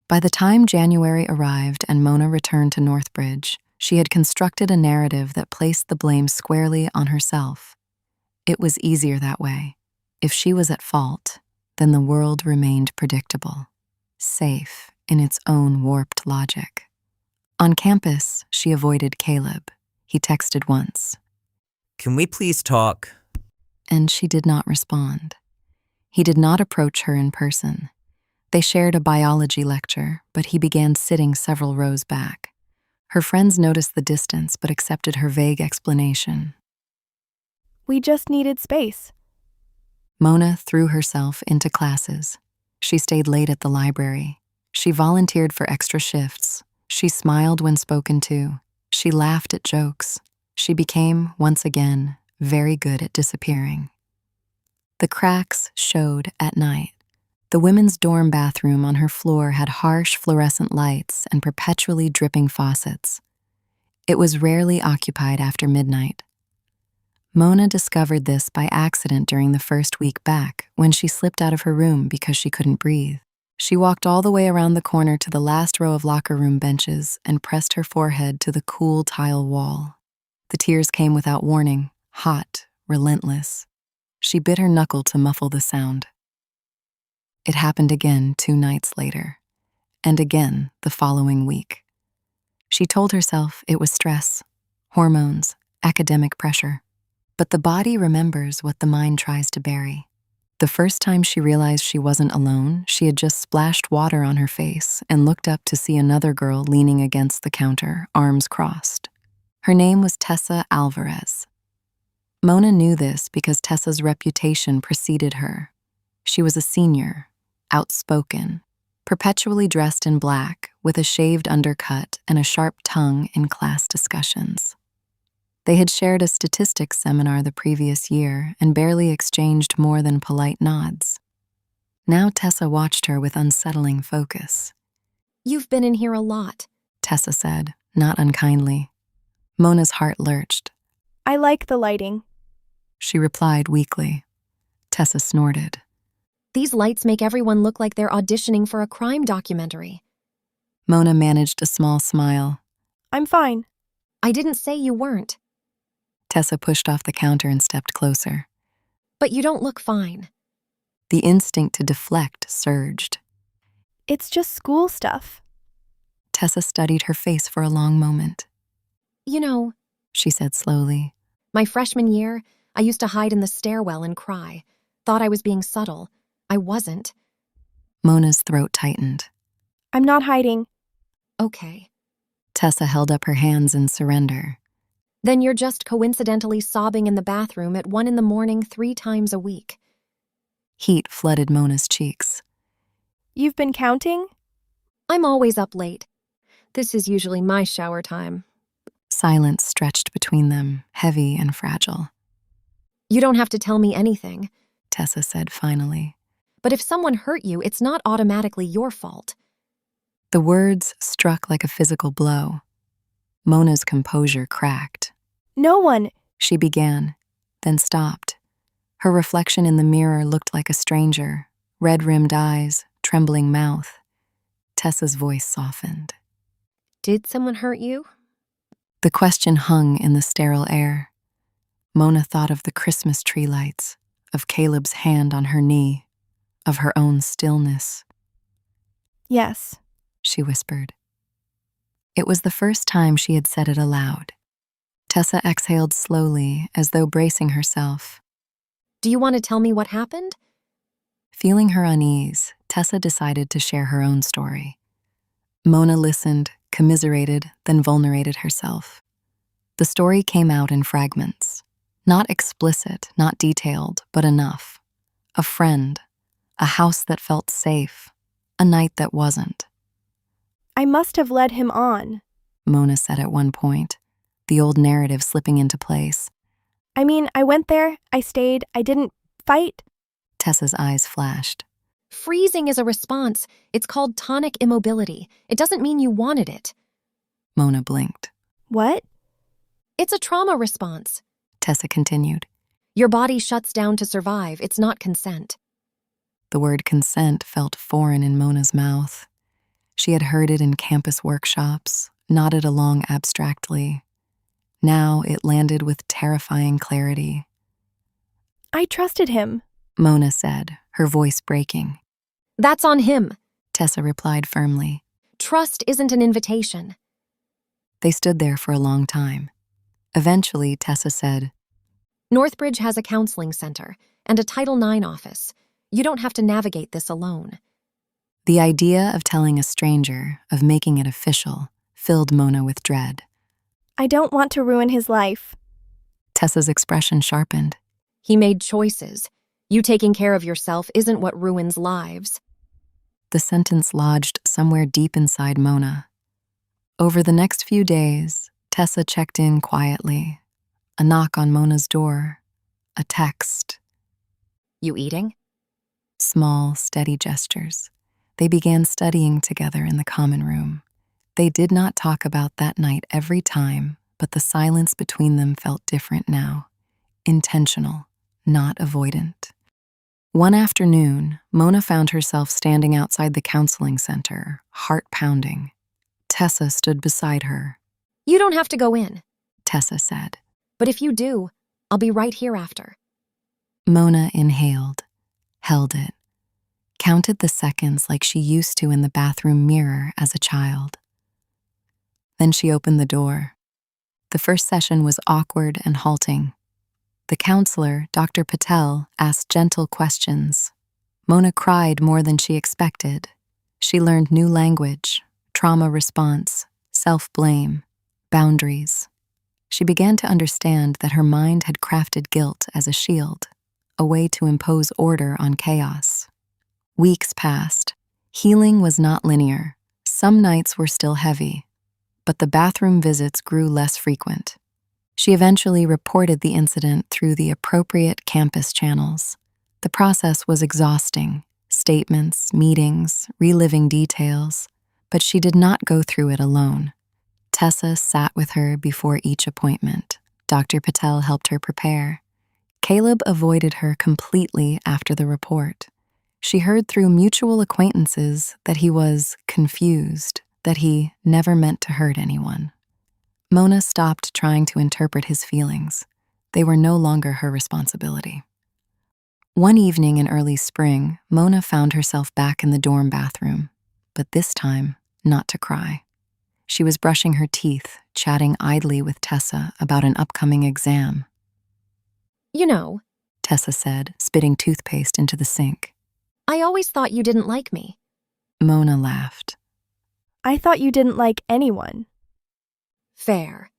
By the time January arrived and Mona returned to Northbridge, she had constructed a narrative that placed the blame squarely on herself. It was easier that way. If she was at fault, then the world remained predictable, safe in its own warped logic. On campus, she avoided Caleb. He texted once, "Can we please talk?" and she did not respond. He did not approach her in person. They shared a biology lecture, but he began sitting several rows back. Her friends noticed the distance but accepted her vague explanation. We just needed space. Mona threw herself into classes. She stayed late at the library. She volunteered for extra shifts. She smiled when spoken to. She laughed at jokes. She became, once again, very good at disappearing. The cracks showed at night. The women's dorm bathroom on her floor had harsh fluorescent lights and perpetually dripping faucets. It was rarely occupied after midnight. Mona discovered this by accident during the first week back when she slipped out of her room because she couldn't breathe. She walked all the way around the corner to the last row of locker room benches and pressed her forehead to the cool tile wall. The tears came without warning, hot, relentless. She bit her knuckle to muffle the sound. It happened again 2 nights later, and again the following week. She told herself it was stress, hormones, academic pressure. But the body remembers what the mind tries to bury. The first time she realized she wasn't alone, she had just splashed water on her face and looked up to see another girl leaning against the counter, arms crossed. Her name was Tessa Alvarez. Mona knew this because Tessa's reputation preceded her. She was a senior, outspoken, perpetually dressed in black with a shaved undercut and a sharp tongue in class discussions. They had shared a statistics seminar the previous year and barely exchanged more than polite nods. Now Tessa watched her with unsettling focus. "You've been in here a lot," Tessa said, not unkindly. Mona's heart lurched. I like the lighting. She replied weakly. Tessa snorted. "These lights make everyone look like they're auditioning for a crime documentary." Mona managed a small smile. I'm fine. "I didn't say you weren't." Tessa pushed off the counter and stepped closer. "But you don't look fine." The instinct to deflect surged. It's just school stuff. Tessa studied her face for a long moment. "You know," She said slowly. "my freshman year, I used to hide in the stairwell and cry. Thought I was being subtle. I wasn't." Mona's throat tightened. I'm not hiding. "Okay. Tessa held up her hands in surrender. Then you're just coincidentally sobbing in the bathroom at 1 a.m. 3 times a week." Heat flooded Mona's cheeks. You've been counting? "I'm always up late. This is usually my shower time." Silence stretched between them, heavy and fragile. "You don't have to tell me anything. Tessa said finally. But if someone hurt you, it's not automatically your fault." The words struck like a physical blow. Mona's composure cracked. No one. She began, then stopped. Her reflection in the mirror looked like a stranger, red-rimmed eyes, trembling mouth. Tessa's voice softened. "Did someone hurt you?" The question hung in the sterile air. Mona thought of the Christmas tree lights, of Caleb's hand on her knee, of her own stillness. Yes. She whispered. It was the first time she had said it aloud. Tessa exhaled slowly, as though bracing herself. "Do you want to tell me what happened?" Feeling her unease, Tessa decided to share her own story. Mona listened, commiserated, then vulnerated herself. The story came out in fragments. Not explicit, not detailed, but enough. A friend, a house that felt safe, a night that wasn't. I must have led him on. Mona said at one point, the old narrative slipping into place. I mean, I went there, I stayed, I didn't fight. Tessa's eyes flashed. "Freezing is a response. It's called tonic immobility. It doesn't mean you wanted it." Mona blinked. What? "It's a trauma response." Tessa continued. "Your body shuts down to survive. It's not consent." The word consent felt foreign in Mona's mouth. She had heard it in campus workshops, nodded along abstractly. Now it landed with terrifying clarity. I trusted him. Mona said, her voice breaking. That's on him. Tessa replied firmly. Trust isn't an invitation. They stood there for a long time. Eventually, Tessa said, Northbridge has a counseling center and a Title IX office. You don't have to navigate this alone. The idea of telling a stranger, of making it official, filled Mona with dread. I don't want to ruin his life. Tessa's expression sharpened. He made choices. You taking care of yourself isn't what ruins lives. The sentence lodged somewhere deep inside Mona. Over the next few days, Tessa checked in quietly. A knock on Mona's door. A text. You eating? Small, steady gestures. They began studying together in the common room. They did not talk about that night every time, but the silence between them felt different now. Intentional, not avoidant. One afternoon, Mona found herself standing outside the counseling center, heart pounding. Tessa stood beside her. You don't have to go in. Tessa said. But if you do, I'll be right here after. Mona inhaled, held it, counted the seconds like she used to in the bathroom mirror as a child. Then she opened the door. The first session was awkward and halting. The counselor, Dr. Patel, asked gentle questions. Mona cried more than she expected. She learned new language, trauma response, self-blame, boundaries. She began to understand that her mind had crafted guilt as a shield, a way to impose order on chaos. Weeks passed. Healing was not linear. Some nights were still heavy, but the bathroom visits grew less frequent. She eventually reported the incident through the appropriate campus channels. The process was exhausting, statements, meetings, reliving details, but she did not go through it alone. Tessa sat with her before each appointment. Dr. Patel helped her prepare. Caleb avoided her completely after the report. She heard through mutual acquaintances that he was confused, that he never meant to hurt anyone. Mona stopped trying to interpret his feelings. They were no longer her responsibility. One evening in early spring, Mona found herself back in the dorm bathroom, but this time, not to cry. She was brushing her teeth, chatting idly with Tessa about an upcoming exam. You know, Tessa said, spitting toothpaste into the sink. I always thought you didn't like me. Mona laughed. I thought you didn't like anyone. Fair.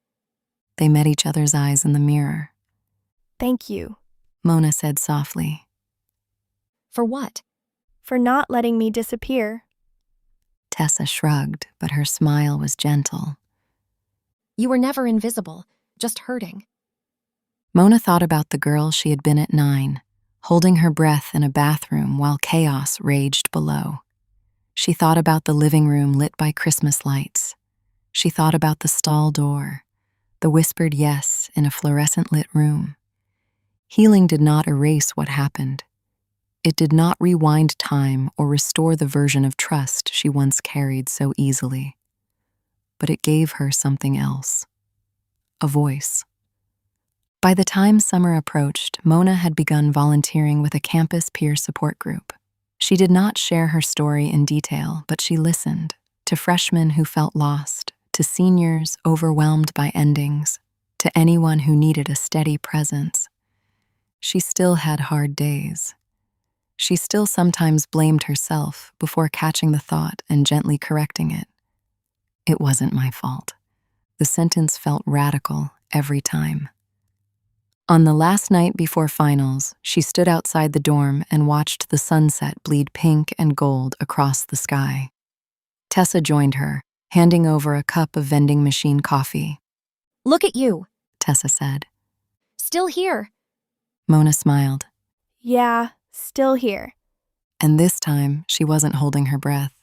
They met each other's eyes in the mirror. Thank you. Mona said softly. For what? For not letting me disappear. Tessa shrugged, but her smile was gentle. You were never invisible, just hurting. Mona thought about the girl she had been at 9, holding her breath in a bathroom while chaos raged below. She thought about the living room lit by Christmas lights. She thought about the stall door, the whispered yes in a fluorescent-lit room. Healing did not erase what happened. It did not rewind time or restore the version of trust she once carried so easily. But it gave her something else. A voice. By the time summer approached, Mona had begun volunteering with a campus peer support group. She did not share her story in detail, but she listened to freshmen who felt lost, to seniors overwhelmed by endings, to anyone who needed a steady presence. She still had hard days. She still sometimes blamed herself before catching the thought and gently correcting it. It wasn't my fault. The sentence felt radical every time. On the last night before finals, she stood outside the dorm and watched the sunset bleed pink and gold across the sky. Tessa joined her, handing over a cup of vending machine coffee. Look at you. Tessa said. Still here. Mona smiled. Yeah, still here. And this time, she wasn't holding her breath.